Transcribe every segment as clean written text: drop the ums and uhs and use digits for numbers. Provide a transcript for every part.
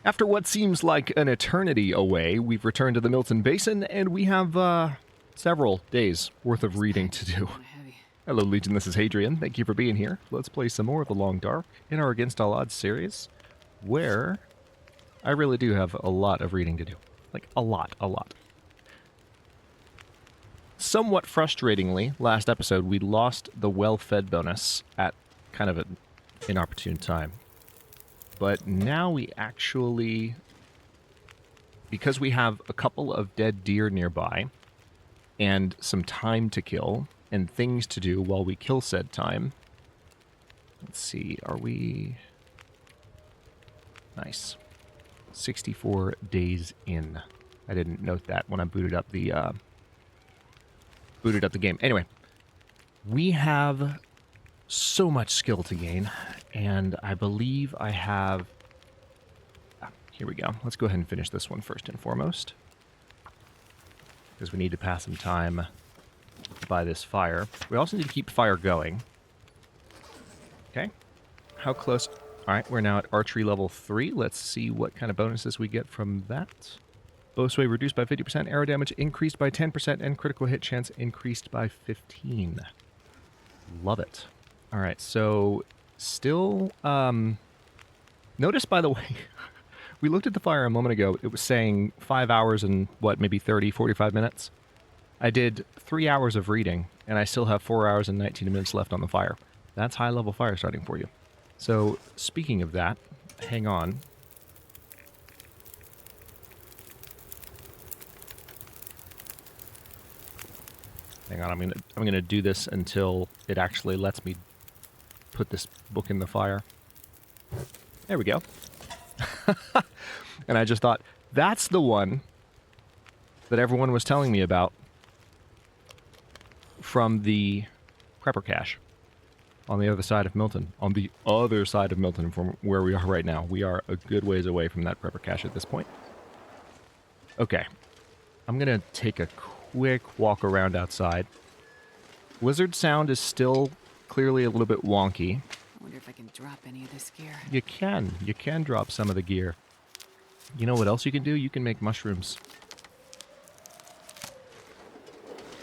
After what seems like an eternity away, we've returned to the Milton Basin, and we have several days worth of reading to do. Hello, Legion, this is Hadrian. Thank you for being here. Let's play some more of The Long Dark in our Against All Odds series, where I really do have a lot of reading to do. Like, a lot. Somewhat frustratingly, last episode, we lost the well-fed bonus at kind of an inopportune time. But now we actually, because we have a couple of dead deer nearby, and some time to kill, and things to do while we kill said time. Let's see, are we... Nice. 64 days in. I didn't note that when I booted up the game. Anyway, we have so much skill to gain, and I believe I have... here we go. Let's go ahead and finish this one first and foremost, because we need to pass some time by this fire. We also need to keep fire going. Okay. How close? All right, we're now at archery level 3. Let's see what kind of bonuses we get from that. Bow sway reduced by 50%, arrow damage increased by 10%, and critical hit chance increased by 15. Love it. All right, so still... notice, by the way, we looked at the fire a moment ago. It was saying 5 hours and, what, maybe 30, 45 minutes? I did 3 hours of reading, and I still have 4 hours and 19 minutes left on the fire. That's high-level fire starting for you. So, speaking of that, hang on. Hang on, I'm gonna do this until it actually lets me put this book in the fire. There we go. And I just thought, that's the one that everyone was telling me about from the prepper cache on the other side of Milton. On the other side of Milton from where we are right now. We are a good ways away from that prepper cache at this point. Okay. I'm going to take a quick walk around outside. Wizard sound is still clearly a little bit wonky. I wonder if I can drop any of this gear. You can. You can drop some of the gear. You know what else you can do? You can make mushrooms.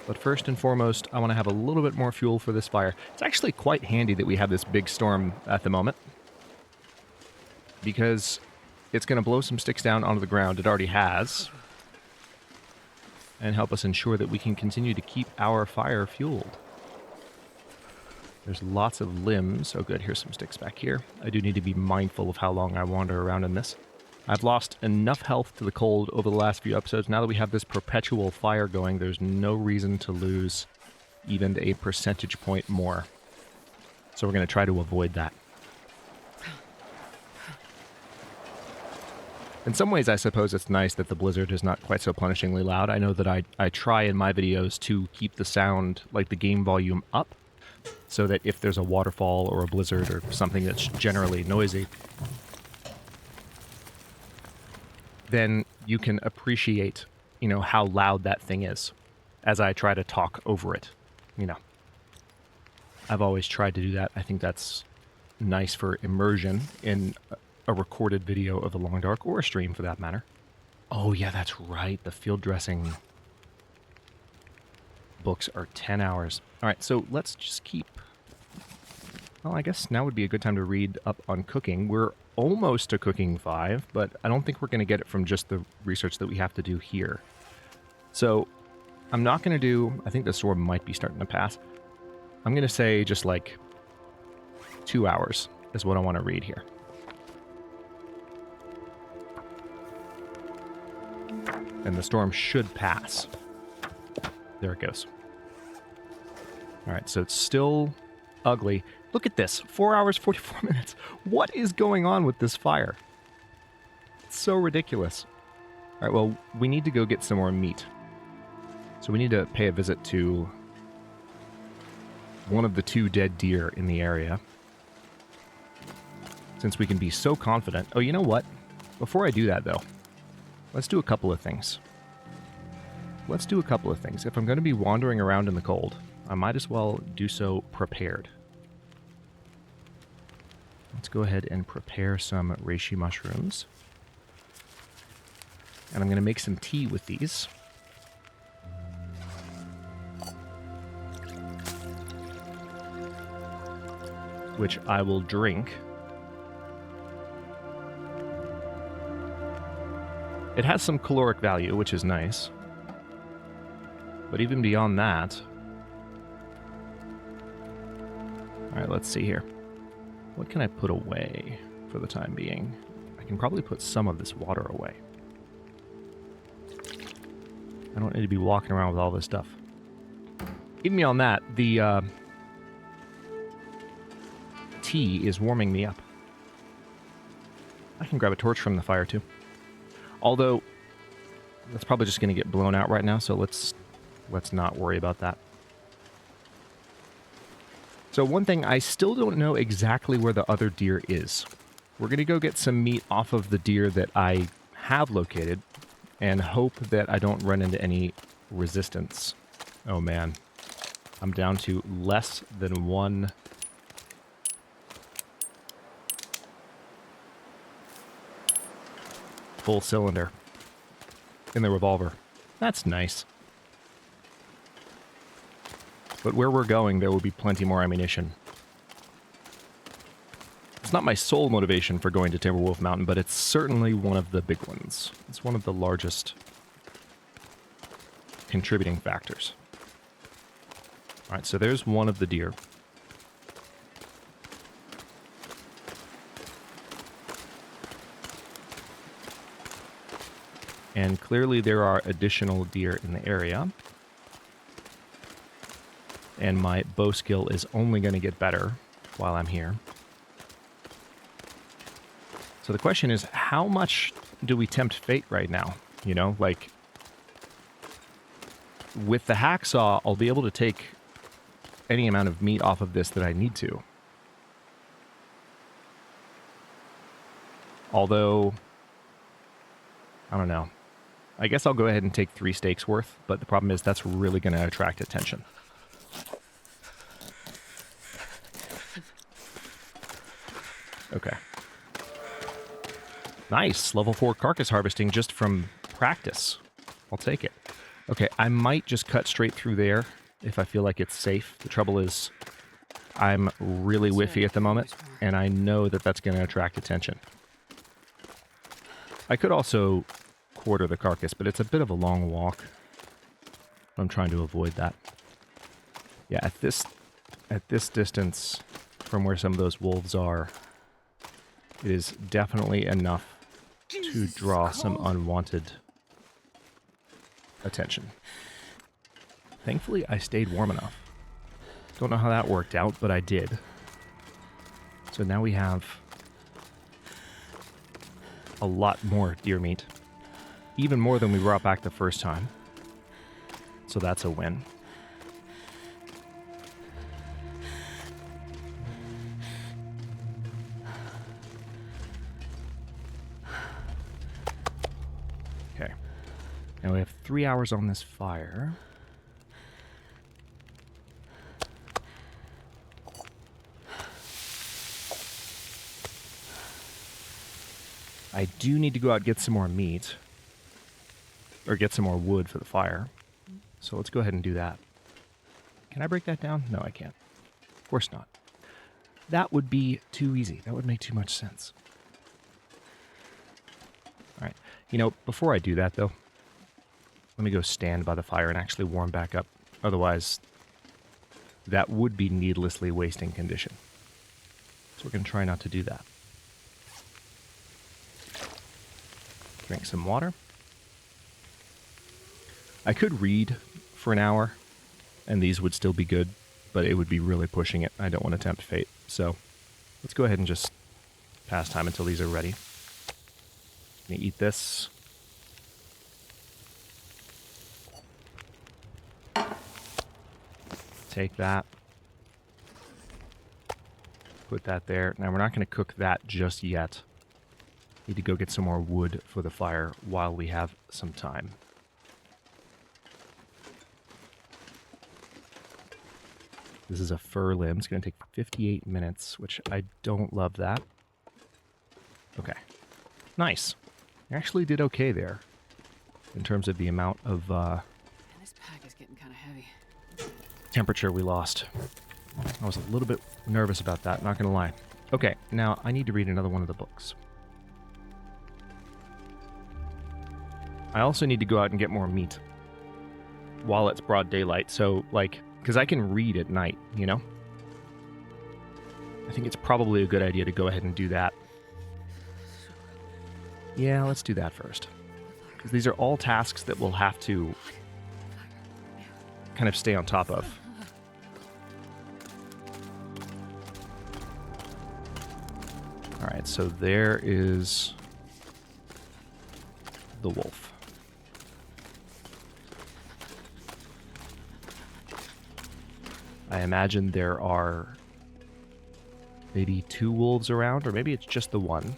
But first and foremost, I want to have a little bit more fuel for this fire. It's actually quite handy that we have this big storm at the moment, because it's going to blow some sticks down onto the ground. It already has. And help us ensure that we can continue to keep our fire fueled. There's lots of limbs. Oh good, here's some sticks back here. I do need to be mindful of how long I wander around in this. I've lost enough health to the cold over the last few episodes. Now that we have this perpetual fire going, there's no reason to lose even a percentage point more. So we're going to try to avoid that. In some ways, I suppose it's nice that the blizzard is not quite so punishingly loud. I know that I try in my videos to keep the sound, like the game volume, up, so that if there's a waterfall or a blizzard or something that's generally noisy, then you can appreciate, you know, how loud that thing is as I try to talk over it, you know. I've always tried to do that. I think that's nice for immersion in a recorded video of The Long Dark, or a stream for that matter. Oh yeah, that's right. The field dressing books are 10 hours. All right, so let's just keep... Well, I guess now would be a good time to read up on cooking. We're almost to cooking 5, but I don't think we're going to get it from just the research that we have to do here. So I'm not going to do... I think the storm might be starting to pass. I'm going to say just like 2 hours is what I want to read here. And the storm should pass. There it goes. Alright, so it's still ugly. Look at this. 4 hours, 44 minutes. What is going on with this fire? It's so ridiculous. Alright, well, we need to go get some more meat. So we need to pay a visit to one of the 2 dead deer in the area. Since we can be so confident. Oh, you know what? Before I do that, though, let's do a couple of things. If I'm going to be wandering around in the cold, I might as well do so prepared. Let's go ahead and prepare some reishi mushrooms. And I'm going to make some tea with these. Which I will drink. It has some caloric value, which is nice. But even beyond that... Alright, let's see here. What can I put away for the time being? I can probably put some of this water away. I don't need to be walking around with all this stuff. Even beyond that, the tea is warming me up. I can grab a torch from the fire too. Although, that's probably just going to get blown out right now, so let's not worry about that. So one thing, I still don't know exactly where the other deer is. We're going to go get some meat off of the deer that I have located and hope that I don't run into any resistance. Oh man, I'm down to less than one. Full cylinder in the revolver. That's nice. But where we're going, there will be plenty more ammunition. It's not my sole motivation for going to Timberwolf Mountain, but it's certainly one of the big ones. It's one of the largest contributing factors. Alright, so there's one of the deer. And clearly there are additional deer in the area. And my bow skill is only going to get better while I'm here. So the question is, how much do we tempt fate right now? You know, like, with the hacksaw, I'll be able to take any amount of meat off of this that I need to. Although, I don't know. I guess I'll go ahead and take 3 steaks worth, but the problem is that's really going to attract attention. Okay. Nice. Level 4 carcass harvesting just from practice. I'll take it. Okay, I might just cut straight through there if I feel like it's safe. The trouble is I'm really whiffy at the moment, and I know that that's going to attract attention. I could also quarter the carcass, but it's a bit of a long walk. I'm trying to avoid that. Yeah, at this distance from where some of those wolves are, it is definitely enough to draw some unwanted attention. Thankfully, I stayed warm enough. Don't know how that worked out, but I did. So now we have a lot more deer meat. Even more than we brought back the first time. So that's a win. Okay. Now we have 3 hours on this fire. I do need to go out and get some more meat. Or get some more wood for the fire. So let's go ahead and do that. Can I break that down? No, I can't. Of course not. That would be too easy. That would make too much sense. Alright. You know, before I do that, though, let me go stand by the fire and actually warm back up. Otherwise, that would be needlessly wasting condition. So we're going to try not to do that. Drink some water. I could read for an hour, and these would still be good, but it would be really pushing it. I don't want to tempt fate. So let's go ahead and just pass time until these are ready. I'm gonna eat this. Take that. Put that there. Now we're not going to cook that just yet. Need to go get some more wood for the fire while we have some time. This is a fur limb. It's going to take 58 minutes, which I don't love that. Okay. Nice. I actually did okay there. in terms of the amount of And this pack is getting kind of heavy. temperature we lost. I was a little bit nervous about that, not gonna lie. Okay, now I need to read another one of the books. I also need to go out and get more meat while it's broad daylight, so, like, because I can read at night, you know? I think it's probably a good idea to go ahead and do that. Yeah, let's do that first. Because these are all tasks that we'll have to kind of stay on top of. Alright, so there is the wolf. I imagine there are maybe 2 wolves around, or maybe it's just the one.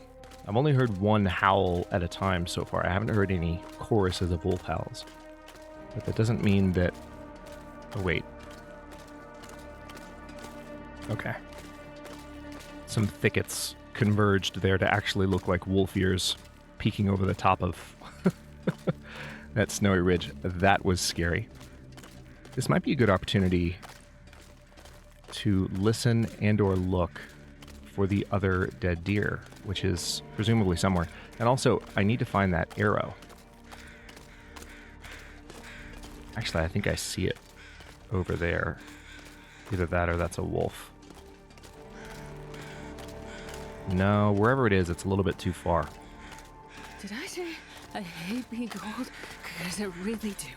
I've only heard one howl at a time so far. I haven't heard any choruses of wolf howls. But that doesn't mean that... Oh, wait. Okay. Some thickets converged there to actually look like wolf ears peeking over the top of that snowy ridge. That was scary. This might be a good opportunity to listen and or look for the other dead deer, which is presumably somewhere. And also, I need to find that arrow. Actually, I think I see it over there. Either that or that's a wolf. No, wherever it is, it's a little bit too far. Did I say I hate being cold? Because I really do.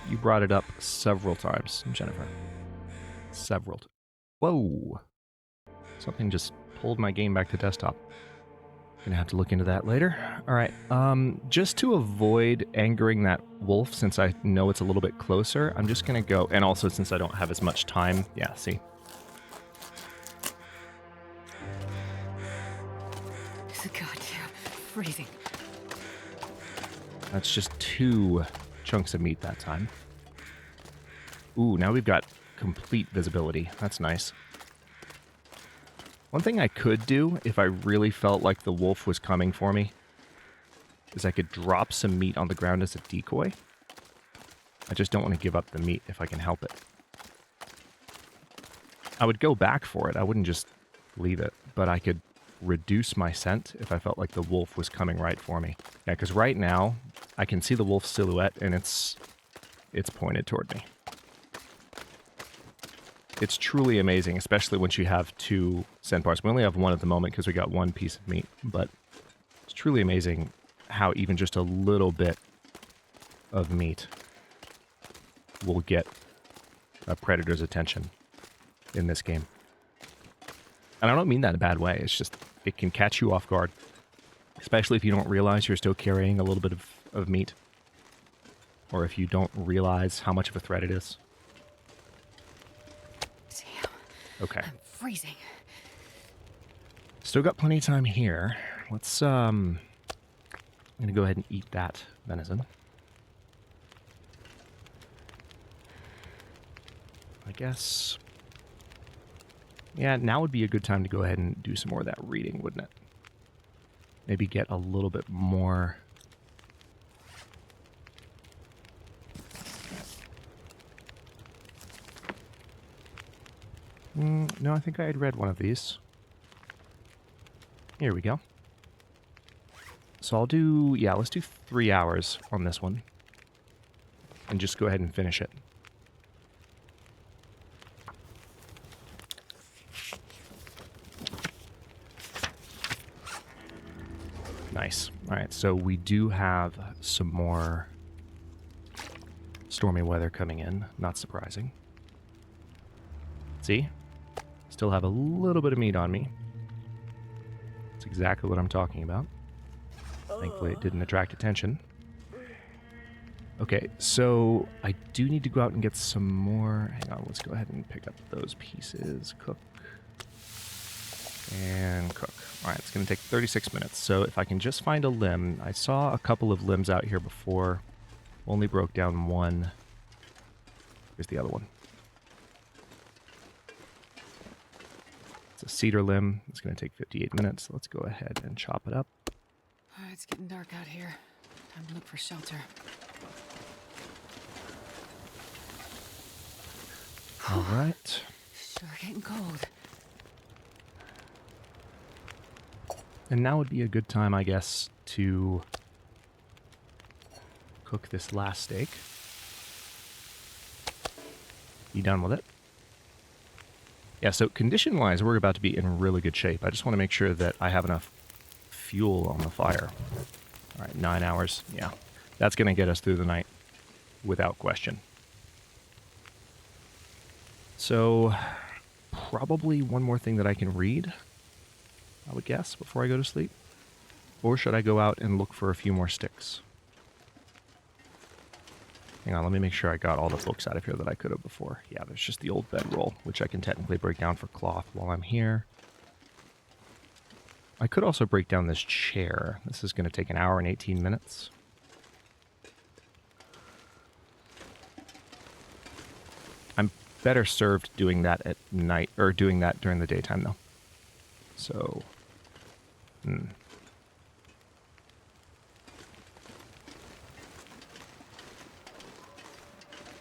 You brought it up several times, Jennifer. Several. Whoa! Something just pulled my game back to desktop. Gonna have to look into that later. Alright, just to avoid angering that wolf, since I know it's a little bit closer, I'm just gonna go, and also since I don't have as much time, yeah, see. Goddamn, freezing. That's just 2 chunks of meat that time. Ooh, now we've got complete visibility. That's nice. One thing I could do, if I really felt like the wolf was coming for me, is I could drop some meat on the ground as a decoy. I just don't want to give up the meat if I can help it. I would go back for it. I wouldn't just leave it, but I could reduce my scent if I felt like the wolf was coming right for me. Yeah, because right now, I can see the wolf's silhouette, and it's pointed toward me. It's truly amazing, especially once you have 2 scent bars. We only have 1 at the moment because we got 1 piece of meat, but it's truly amazing how even just a little bit of meat will get a predator's attention in this game. And I don't mean that in a bad way. It's just, it can catch you off guard, especially if you don't realize you're still carrying a little bit of meat, or if you don't realize how much of a threat it is. Damn. Okay. I'm freezing. Still got plenty of time here. Let's, I'm gonna go ahead and eat that venison. I guess... Yeah, now would be a good time to go ahead and do some more of that reading, wouldn't it? Maybe get a little bit more... No, I think I had read one of these. Here we go. So I'll do... Yeah, let's do 3 hours on this one. And just go ahead and finish it. Nice. Alright, so we do have some more stormy weather coming in. Not surprising. See? Still have a little bit of meat on me. That's exactly what I'm talking about. Thankfully it didn't attract attention. Okay, so I do need to go out and get some more... Hang on, let's go ahead and pick up those pieces. Cook. And cook. Alright, it's going to take 36 minutes. So if I can just find a limb... I saw a couple of limbs out here before. Only broke down 1. Here's the other one. It's a cedar limb. It's going to take 58 minutes. Let's go ahead and chop it up. It's getting dark out here. Time to look for shelter. All right. Sure getting cold. And now would be a good time, I guess, to cook this last steak. Be done with it. Yeah, so condition-wise, we're about to be in really good shape. I just want to make sure that I have enough fuel on the fire. All right, 9 hours. Yeah, that's going to get us through the night without question. So, probably one more thing that I can read, I would guess, before I go to sleep. Or should I go out and look for a few more sticks? Hang on, let me make sure I got all the books out of here that I could have before. Yeah, there's just the old bedroll, which I can technically break down for cloth while I'm here. I could also break down this chair. This is going to take 1 hour and 18 minutes. I'm better served doing that at night, or doing that during the daytime, though. So,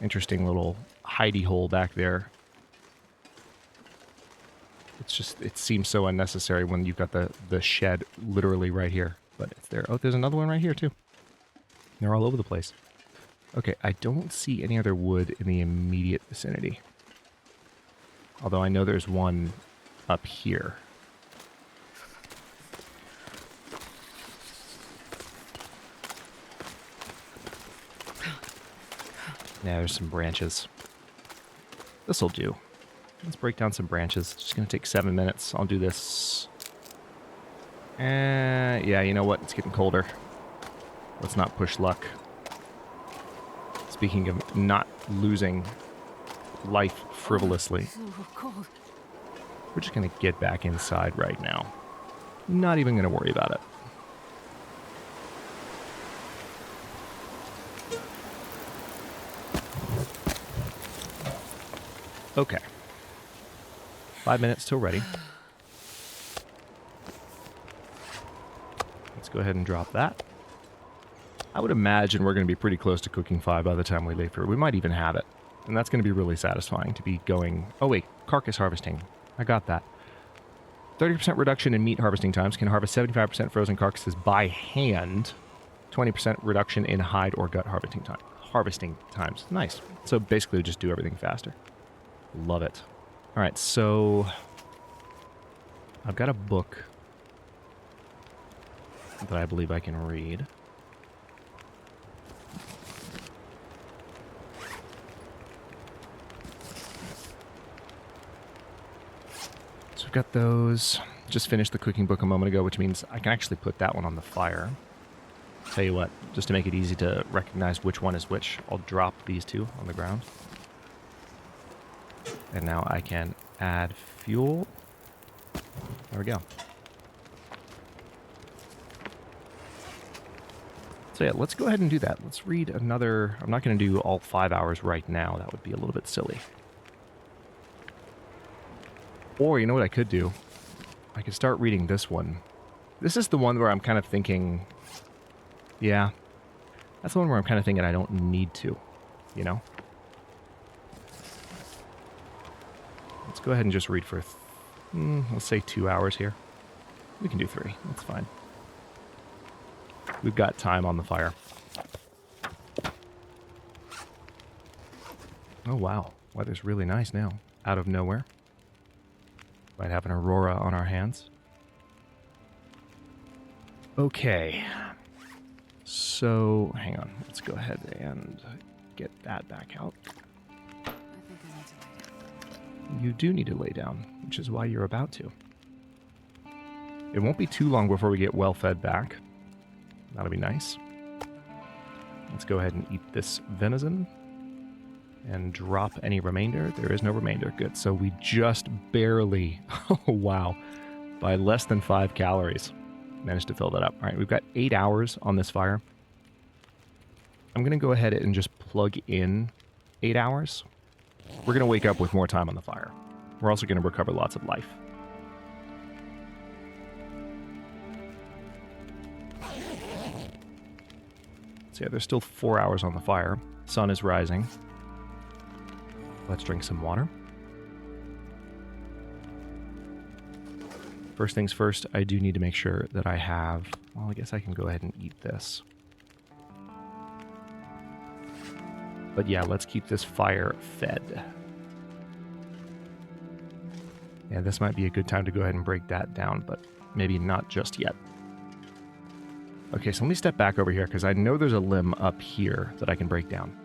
Interesting little hidey hole back there. It's just, it seems so unnecessary when you've got the shed literally right here. But it's there. Oh, there's another one right here, too. They're all over the place. Okay, I don't see any other wood in the immediate vicinity. Although I know there's one up here. Yeah, there's some branches. This'll do. Let's break down some branches. It's just going to take 7 minutes. I'll do this. Yeah, you know what? It's getting colder. Let's not push luck. Speaking of not losing life frivolously, It's a little cold. we're just going to get back inside right now. Not even going to worry about it. Okay. 5 minutes till ready. Let's go ahead and drop that. I would imagine we're going to be pretty close to cooking 5 by the time we lay through. We might even have it. And that's going to be really satisfying to be going... Oh wait, carcass harvesting. I got that. 30% reduction in meat harvesting times. Can harvest 75% frozen carcasses by hand. 20% reduction in hide or gut harvesting times. Nice. So basically just do everything faster. Love it. All right, so I've got a book that I believe I can read. So we've got those. Just finished the cooking book a moment ago, which means I can actually put that one on the fire. Tell you what, just to make it easy to recognize which one is which, I'll drop these two on the ground. And now I can add fuel. There we go. So yeah, let's go ahead and do that. Let's read another... I'm not going to do all 5 hours right now. That would be a little bit silly. Or, you know what I could do? I could start reading this one. This is the one where I'm kind of thinking... Yeah. That's the one where I'm kind of thinking I don't need to. You know? Let's go ahead and just read for, let's say 2 hours here. We can do 3. That's fine. We've got time on the fire. Oh, wow. Weather's really nice now. Out of nowhere. Might have an aurora on our hands. Okay. So, hang on. Let's go ahead and get that back out. I think I need to lay down. You do need to lay down, which is why you're about to. It won't be too long before we get well fed back. That'll be nice. Let's go ahead and eat this venison and drop any remainder. There is no remainder. Good. So we just barely, oh wow, by less than 5 calories, managed to fill that up. All right, we've got 8 hours on this fire. I'm going to go ahead and just plug in 8 hours. We're going to wake up with more time on the fire. We're also going to recover lots of life. So yeah, there's still 4 hours on the fire. Sun is rising. Let's drink some water. First things first, I do need to make sure that I have... Well, I guess I can go ahead and eat this. But yeah, let's keep this fire fed. Yeah, this might be a good time to go ahead and break that down, but maybe not just yet. Okay, so let me step back over here, because I know there's a limb up here that I can break down.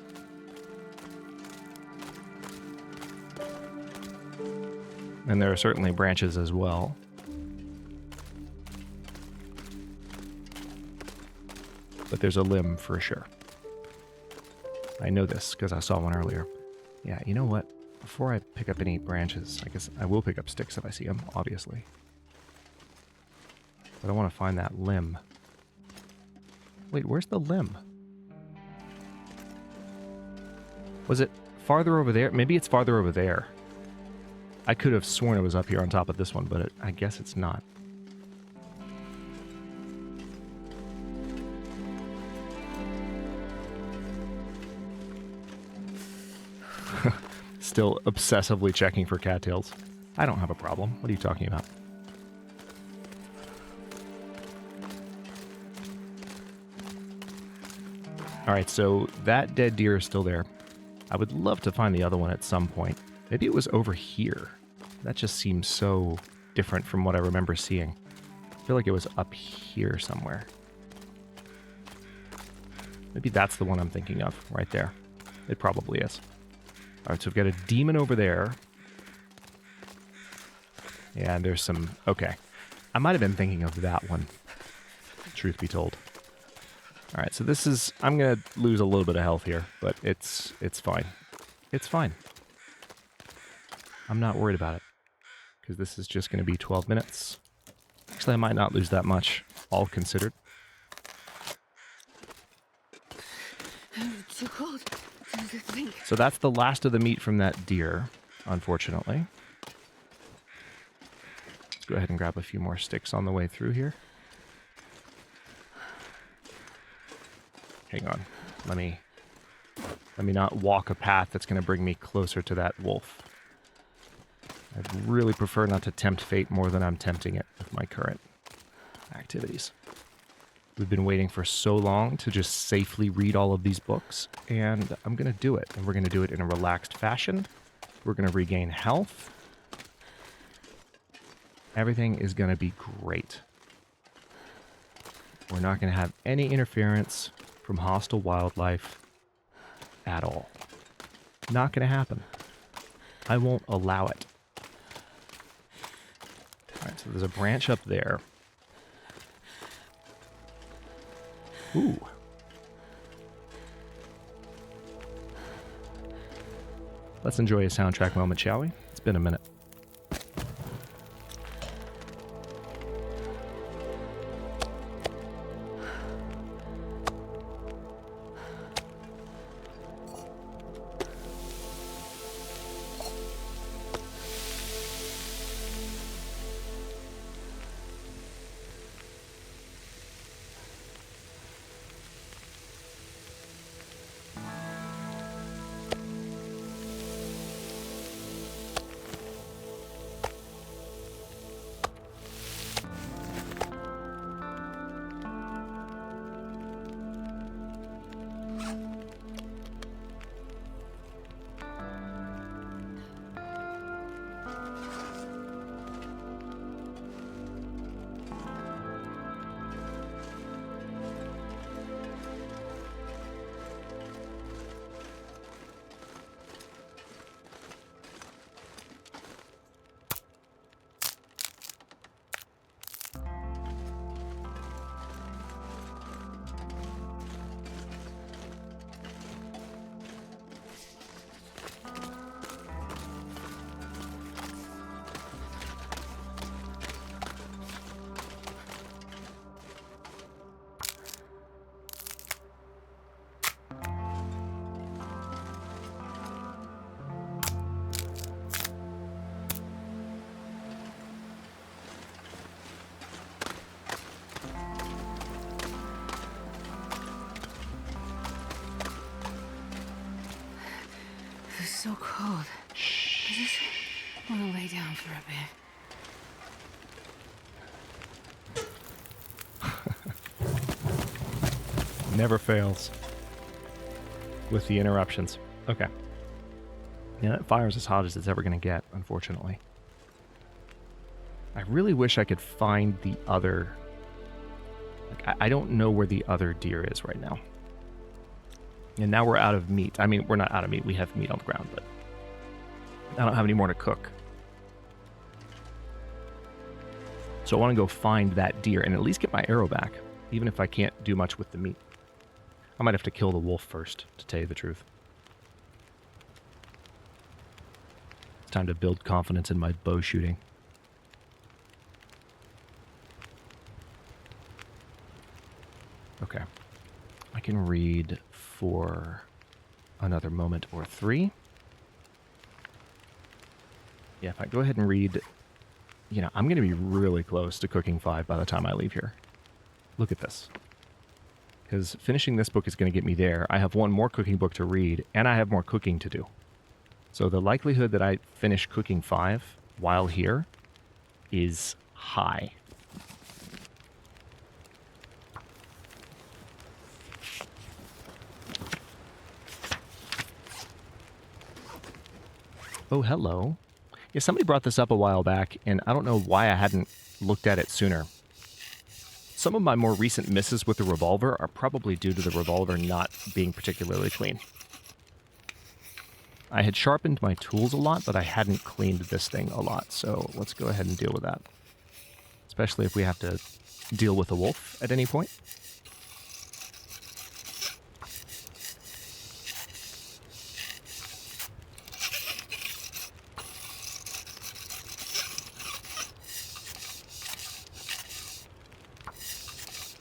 And there are certainly branches as well. But there's a limb for sure. I know this because I saw one earlier. Yeah, you know what? Before I pick up any branches, I guess I will pick up sticks if I see them, obviously. But I want to find that limb. Wait, where's the limb? Was it farther over there? Maybe it's farther over there. I could have sworn it was up here on top of this one, but I guess it's not. Still obsessively checking for cattails. I don't have a problem. What are you talking about? Alright, so that dead deer is still there. I would love to find the other one at some point. Maybe it was over here. That just seems so different from what I remember seeing. I feel like it was up here somewhere. Maybe that's the one I'm thinking of, right there. It probably is. Alright, so we've got a demon over there. Yeah, and there's some... Okay. I might have been thinking of that one, truth be told. Alright, so this is... I'm going to lose a little bit of health here, but it's fine. It's fine. I'm not worried about it, because this is just going to be 12 minutes. Actually, I might not lose that much, all considered. Too cold. So that's the last of the meat from that deer, unfortunately. Let's go ahead and grab a few more sticks on the way through here. Hang on. Let me not walk a path that's going to bring me closer to that wolf. I'd really prefer not to tempt fate more than I'm tempting it with my current activities. We've been waiting for so long to just safely read all of these books, and I'm going to do it. And we're going to do it in a relaxed fashion. We're going to regain health. Everything is going to be great. We're not going to have any interference from hostile wildlife at all. Not going to happen. I won't allow it. Alright, so there's a branch up there. Ooh. Let's enjoy a soundtrack moment, shall we? It's been a minute. so cold. I just want to lay down for a bit. Never fails with the interruptions. Okay. Yeah, that fire's as hot as it's ever going to get, unfortunately. I really wish I could find the other... Like, I don't know where the other deer is right now. And now we're out of meat. I mean, we're not out of meat. We have meat on the ground, but I don't have any more to cook. So I want to go find that deer and at least get my arrow back, even if I can't do much with the meat. I might have to kill the wolf first, to tell you the truth. It's time to build confidence in my bow shooting. Okay. I can read for another moment or 3. Yeah, if I go ahead and read... You know, I'm going to be really close to cooking 5 by the time I leave here. Look at this. Because finishing this book is going to get me there. I have one more cooking book to read, and I have more cooking to do. So the likelihood that I finish cooking 5 while here is high. Oh, hello. Yeah, somebody brought this up a while back, and I don't know why I hadn't looked at it sooner. Some of my more recent misses with the Revolver are probably due to the Revolver not being particularly clean. I had sharpened my tools a lot, but I hadn't cleaned this thing a lot, so let's go ahead and deal with that. Especially if we have to deal with a wolf at any point.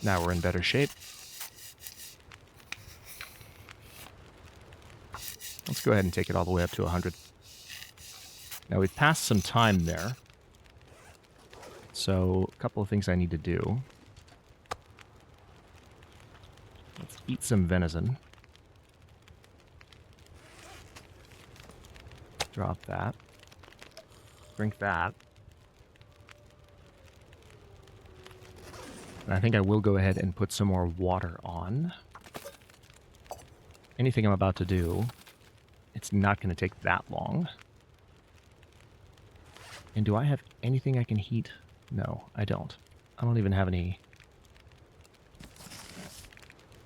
Now we're in better shape. Let's go ahead and take it all the way up to 100. Now we've passed some time there. So a couple of things I need to do. Let's eat some venison. Drop that. Drink that. And I think I will go ahead and put some more water on. Anything I'm about to do, it's not going to take that long. And do I have anything I can heat? No, I don't. I don't even have any...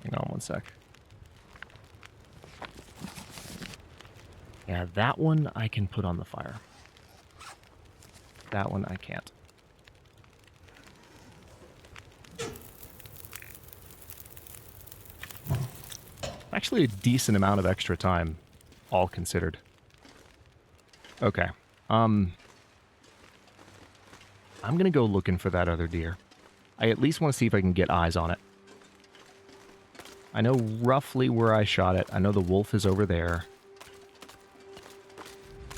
Hang on one sec. Yeah, that one I can put on the fire. That one I can't. Actually a decent amount of extra time, all considered. Okay. I'm going to go looking for that other deer. I at least want to see if I can get eyes on it. I know roughly where I shot it. I know the wolf is over there.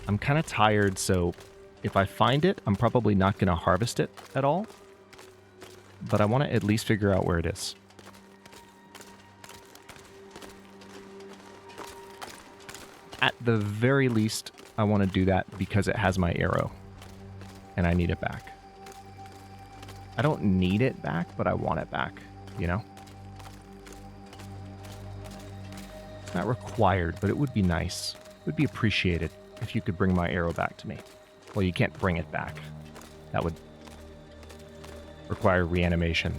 I'm kind of tired, so if I find it, I'm probably not going to harvest it at all. But I want to at least figure out where it is. At the very least, I want to do that because it has my arrow. And I need it back. I don't need it back, but I want it back, you know? It's not required, but it would be nice. It would be appreciated if you could bring my arrow back to me. Well, you can't bring it back. That would require reanimation.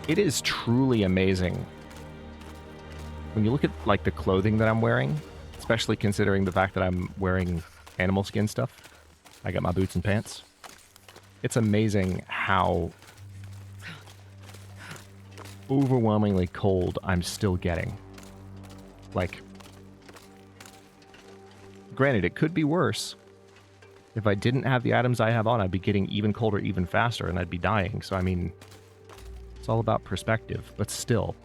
It is truly amazing when you look at like the clothing that I'm wearing, especially considering the fact that I'm wearing animal skin stuff. I got my boots and pants. It's amazing how overwhelmingly cold I'm still getting. Like, granted, it could be worse. If I didn't have the items I have on, I'd be getting even colder even faster and I'd be dying. So, I mean... It's all about perspective, but still.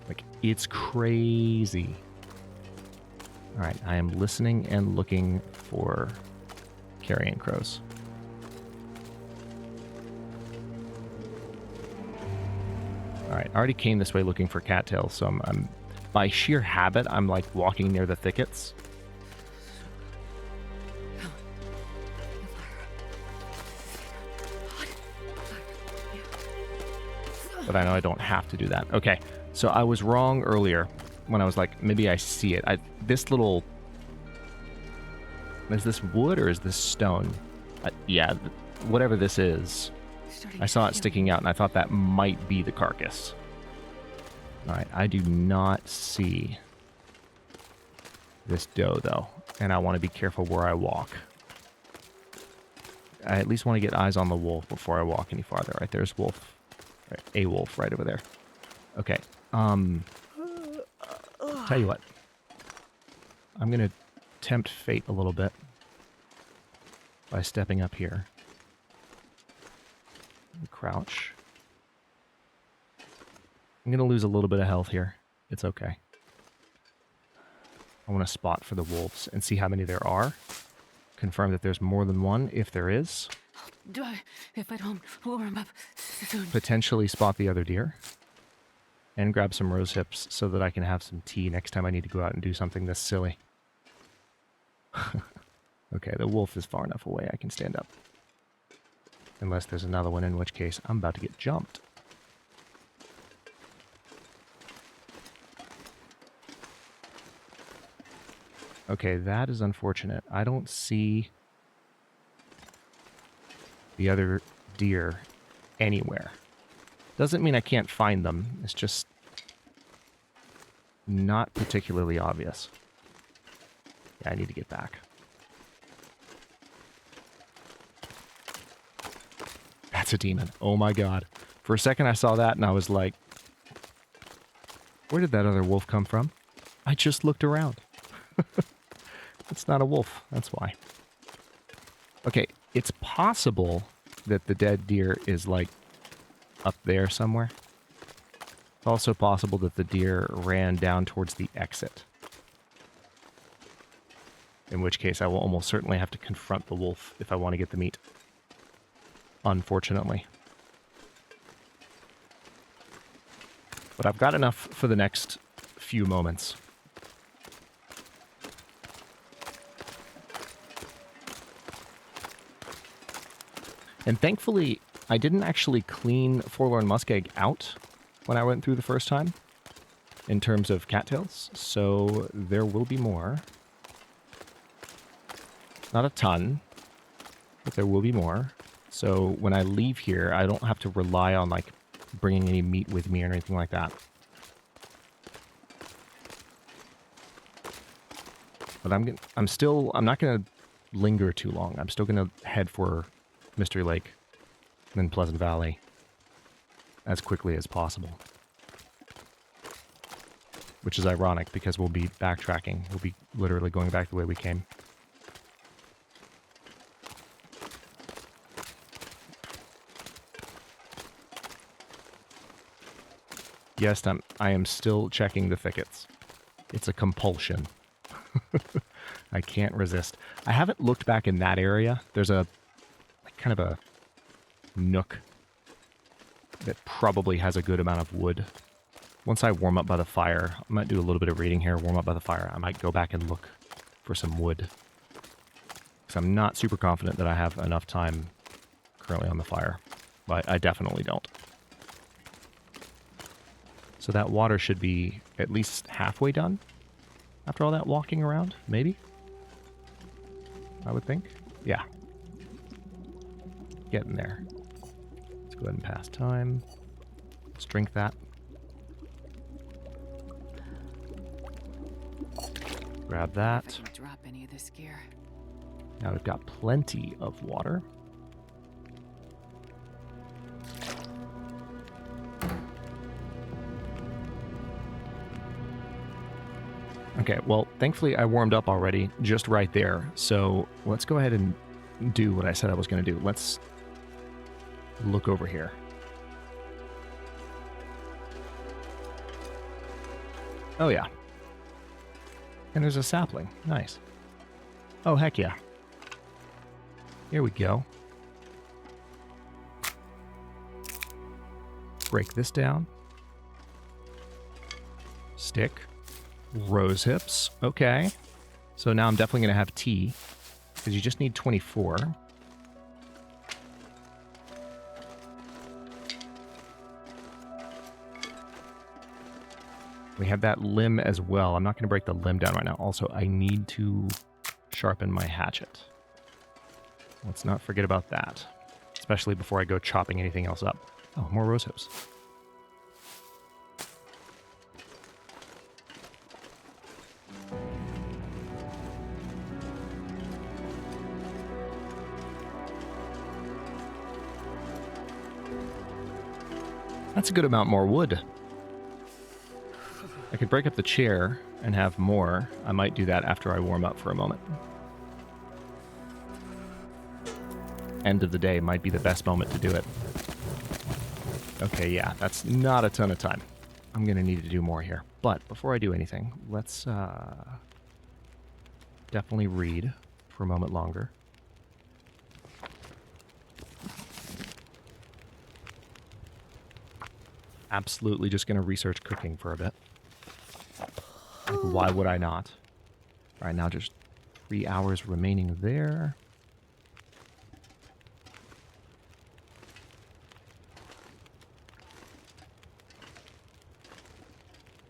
Like, it's crazy. Alright, I am listening and looking for carrion crows. Alright, I already came this way looking for cattails, so I'm by sheer habit, I'm like walking near the thickets. But I know I don't have to do that. Okay, so I was wrong earlier when I was like, maybe I see it. This little... Is this wood or is this stone? Yeah, whatever this is. I saw it sticking out and I thought that might be the carcass. Alright, I do not see this doe though, and I want to be careful where I walk. I at least want to get eyes on the wolf before I walk any farther. Right, there's wolf. Right, a wolf right over there. Okay, tell you what. I'm going to tempt fate a little bit by stepping up here. Crouch. I'm going to lose a little bit of health here. It's okay. I want to spot for the wolves and see how many there are. Confirm that there's more than one, if there is. If I don't warm up soon. Potentially spot the other deer. And grab some rose hips so that I can have some tea next time I need to go out and do something this silly. Okay, the wolf is far enough away I can stand up. Unless there's another one, in which case I'm about to get jumped. Okay, that is unfortunate. I don't see the other deer anywhere. Doesn't mean I can't find them. It's just not particularly obvious. Yeah, I need to get back. That's a demon. Oh my god. For a second I saw that and I was like, where did that other wolf come from? I just looked around. It's not a wolf. That's why. Okay, it's possible that the dead deer is like up there somewhere. It's also possible that the deer ran down towards the exit. In which case I will almost certainly have to confront the wolf if I want to get the meat. Unfortunately. But I've got enough for the next few moments. And thankfully, I didn't actually clean Forlorn Muskeg out when I went through the first time, in terms of cattails, so there will be more. Not a ton, but there will be more. So when I leave here, I don't have to rely on, like, bringing any meat with me or anything like that. But I'm not going to linger too long. I'm still going to head for Mystery Lake, and then Pleasant Valley, as quickly as possible. Which is ironic, because we'll be backtracking. We'll be literally going back the way we came. Yes, I am still checking the thickets. It's a compulsion. I can't resist. I haven't looked back in that area. There's a kind of a nook that probably has a good amount of wood. Once I warm up by the fire, I might do a little bit of reading here, warm up by the fire. I might go back and look for some wood. Because I'm not super confident that I have enough time currently on the fire. But I definitely don't. So that water should be at least halfway done after all that walking around, maybe? I would think. Yeah. Getting there. Let's go ahead and pass time. Let's drink that. Grab that. Drop any of this gear. Now we've got plenty of water. Okay, well, thankfully I warmed up already, just right there. So let's go ahead and do what I said I was going to do. Let's look over here. Oh, yeah. And there's a sapling. Nice. Oh, heck yeah. Here we go. Break this down. Stick. Rose hips. Okay. So now I'm definitely going to have tea, because you just need 24. We have that limb as well. I'm not going to break the limb down right now. Also, I need to sharpen my hatchet. Let's not forget about that, especially before I go chopping anything else up. Oh, more rose hips. That's a good amount more wood. I could break up the chair and have more. I might do that after I warm up for a moment. End of the day might be the best moment to do it. Okay, yeah, that's not a ton of time. I'm going to need to do more here. But before I do anything, let's definitely read for a moment longer. Absolutely just going to research cooking for a bit. Like, why would I not? All right, now just 3 hours remaining there.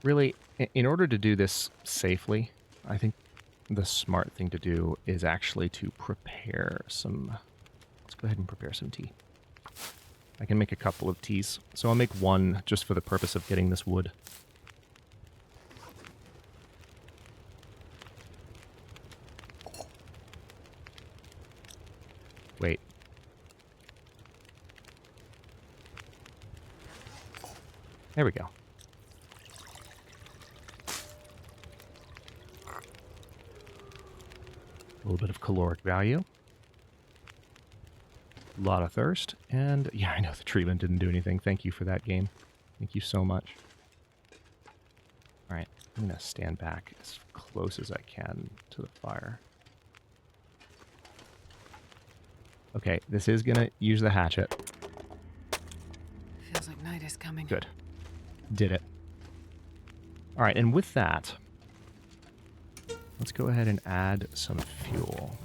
Really, in order to do this safely, I think the smart thing to do is actually to prepare some... Let's go ahead and prepare some tea. I can make a couple of teas. So I'll make one just for the purpose of getting this wood. Wait. There we go. A little bit of caloric value. A lot of thirst. And yeah, I know the treatment didn't do anything. Thank you for that, game. Thank you so much. Alright, I'm going to stand back as close as I can to the fire. Okay, this is going to use the hatchet. Feels like night is coming. Good. Did it. Alright, and with that, let's go ahead and add some fuel.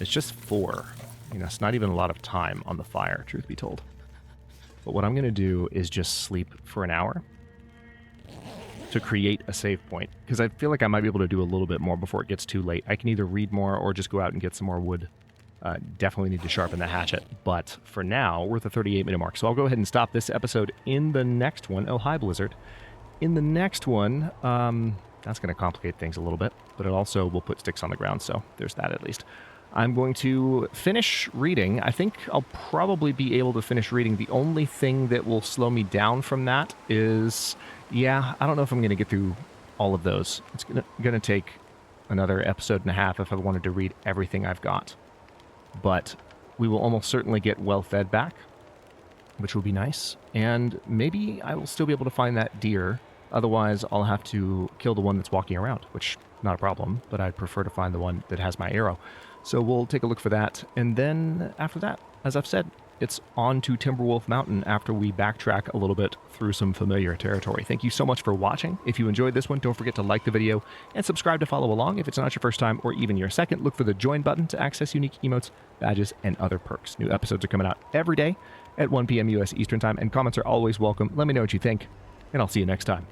It's just 4. You know, it's not even a lot of time on the fire, truth be told. But what I'm going to do is just sleep for an hour to create a save point, because I feel like I might be able to do a little bit more before it gets too late. I can either read more or just go out and get some more wood. Definitely need to sharpen the hatchet, but for now, we're at the 38-minute mark. So I'll go ahead and stop this episode. In the next one, oh, hi, Blizzard. In the next one, that's going to complicate things a little bit, but it also will put sticks on the ground, so there's that at least. I'm going to finish reading. I think I'll probably be able to finish reading. The only thing that will slow me down from that is, yeah, I don't know if I'm going to get through all of those. It's going to take another episode and a half if I wanted to read everything I've got. But we will almost certainly get well fed back, which will be nice. And maybe I will still be able to find that deer. Otherwise, I'll have to kill the one that's walking around, which, not a problem, but I'd prefer to find the one that has my arrow. So we'll take a look for that. And then after that, as I've said, it's on to Timberwolf Mountain after we backtrack a little bit through some familiar territory. Thank you so much for watching. If you enjoyed this one, don't forget to like the video and subscribe to follow along. If it's not your first time or even your second, look for the join button to access unique emotes, badges, and other perks. New episodes are coming out every day at 1 p.m. U.S. Eastern Time, and comments are always welcome. Let me know what you think, and I'll see you next time.